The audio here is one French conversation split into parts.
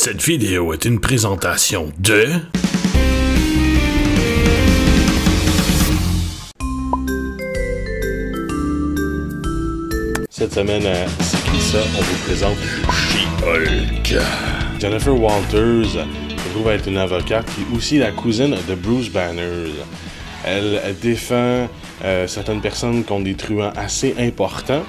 Cette vidéo est une présentation de... Cette semaine à C'est qui ça, on vous présente She-Hulk. Jennifer Walters se trouve être une avocate qui est aussi la cousine de Bruce Banner. Elle défend certaines personnes qui ont des truands assez importants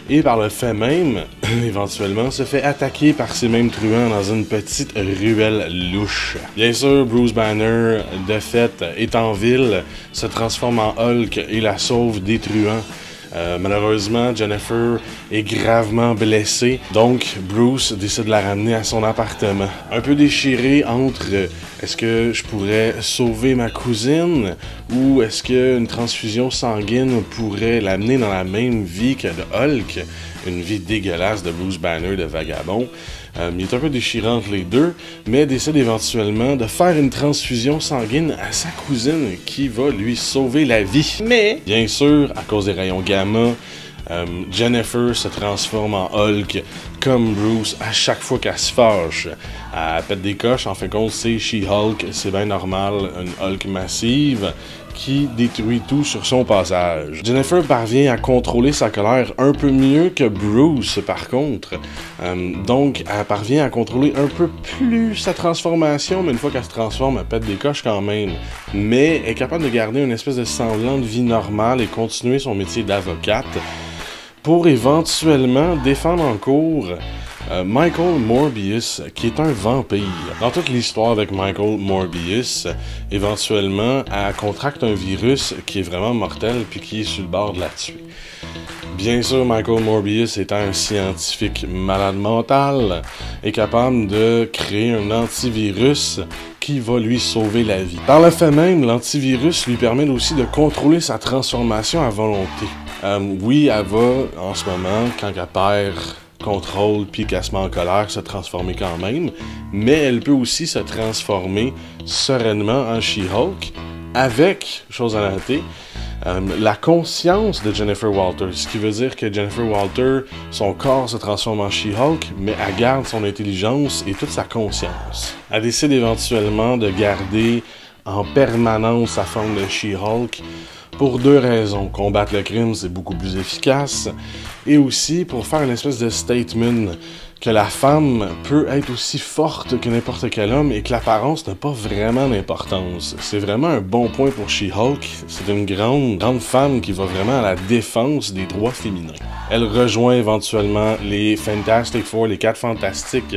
et par le fait même, éventuellement, se fait attaquer par ces mêmes truands dans une petite ruelle louche. Bien sûr, Bruce Banner, de fait, est en ville, se transforme en Hulk et la sauve des truands. Malheureusement, Jennifer est gravement blessée, donc Bruce décide de la ramener à son appartement. Un peu déchiré entre est-ce que je pourrais sauver ma cousine ou est-ce qu'une transfusion sanguine pourrait l'amener dans la même vie que le Hulk, une vie dégueulasse de Bruce Banner, de vagabond. Il est un peu déchirant entre les deux, mais décide éventuellement de faire une transfusion sanguine à sa cousine qui va lui sauver la vie. Mais, bien sûr, à cause des rayons gamma, Jennifer se transforme en Hulk comme Bruce à chaque fois qu'elle se fâche. Elle pète des coches, en fin de compte, c'est She-Hulk, c'est bien normal, une Hulk massive qui détruit tout sur son passage. Jennifer parvient à contrôler sa colère un peu mieux que Bruce, par contre. Donc, elle parvient à contrôler un peu plus sa transformation, mais une fois qu'elle se transforme, elle pète des coches quand même. Mais elle est capable de garder une espèce de semblant de vie normale et continuer son métier d'avocate pour éventuellement défendre en cours Michael Morbius, qui est un vampire. Dans toute l'histoire avec Michael Morbius, éventuellement, elle contracte un virus qui est vraiment mortel puis qui est sur le bord de la tuer. Bien sûr, Michael Morbius étant un scientifique malade mental, est capable de créer un antivirus qui va lui sauver la vie. Par le fait même, l'antivirus lui permet aussi de contrôler sa transformation à volonté. Oui, elle va, en ce moment, quand elle perd contrôle puis qu'elle se met en colère, se transformer quand même, mais elle peut aussi se transformer sereinement en She-Hulk avec, chose à noter, la conscience de Jennifer Walters, ce qui veut dire que Jennifer Walters, son corps se transforme en She-Hulk, mais elle garde son intelligence et toute sa conscience. Elle décide éventuellement de garder en permanence sa forme de She-Hulk pour deux raisons. Combattre le crime, c'est beaucoup plus efficace, et aussi pour faire une espèce de statement que la femme peut être aussi forte que n'importe quel homme et que l'apparence n'a pas vraiment d'importance. C'est vraiment un bon point pour She-Hulk. C'est une grande femme qui va vraiment à la défense des droits féminins. Elle rejoint éventuellement les Fantastic Four, les 4 Fantastiques,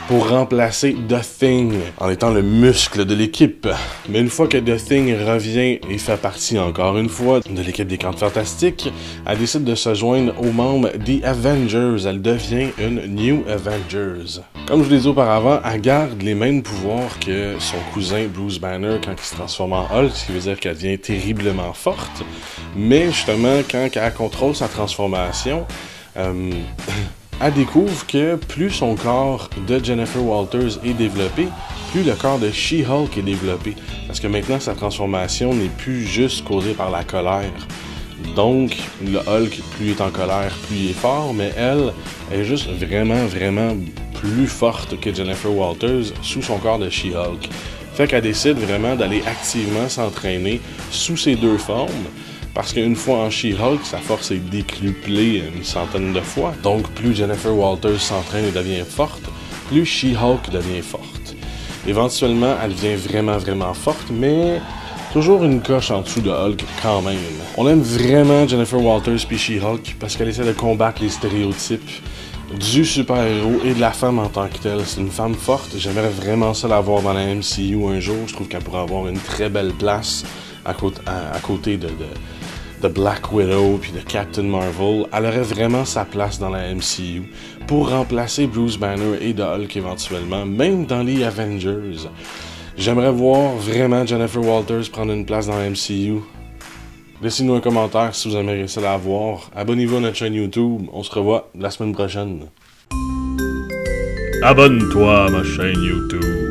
pour remplacer The Thing en étant le muscle de l'équipe. Mais une fois que The Thing revient et fait partie encore une fois de l'équipe des 4 Fantastiques, elle décide de se joindre aux membres des Avengers. Elle devient une New Avengers. Comme je vous l'ai dit auparavant, elle garde les mêmes pouvoirs que son cousin Bruce Banner quand il se transforme en Hulk, ce qui veut dire qu'elle devient terriblement forte. Mais justement, quand elle contrôle sa transformation, elle découvre que plus son corps de Jennifer Walters est développé, plus le corps de She-Hulk est développé. Parce que maintenant, sa transformation n'est plus juste causée par la colère. Donc, le Hulk, plus il est en colère, plus il est fort, mais elle est juste vraiment plus forte que Jennifer Walters sous son corps de She-Hulk. Fait qu'elle décide vraiment d'aller activement s'entraîner sous ces deux formes. Parce qu'une fois en She-Hulk, sa force est décuplée une centaine de fois. Donc, plus Jennifer Walters s'entraîne et devient forte, plus She-Hulk devient forte. Éventuellement, elle devient vraiment forte, mais toujours une coche en dessous de Hulk quand même. On aime vraiment Jennifer Walters puis She-Hulk parce qu'elle essaie de combattre les stéréotypes du super-héros et de la femme en tant que telle. C'est une femme forte. J'aimerais vraiment ça la voir dans la MCU un jour. Je trouve qu'elle pourrait avoir une très belle place à côté de Black Widow puis de Captain Marvel. Elle aurait vraiment sa place dans la MCU pour remplacer Bruce Banner et The Hulk éventuellement, même dans les Avengers. J'aimerais voir vraiment Jennifer Walters prendre une place dans la MCU. Laissez-nous un commentaire si vous aimeriez ça la voir. Abonnez-vous à notre chaîne YouTube. On se revoit la semaine prochaine. Abonne-toi à ma chaîne YouTube.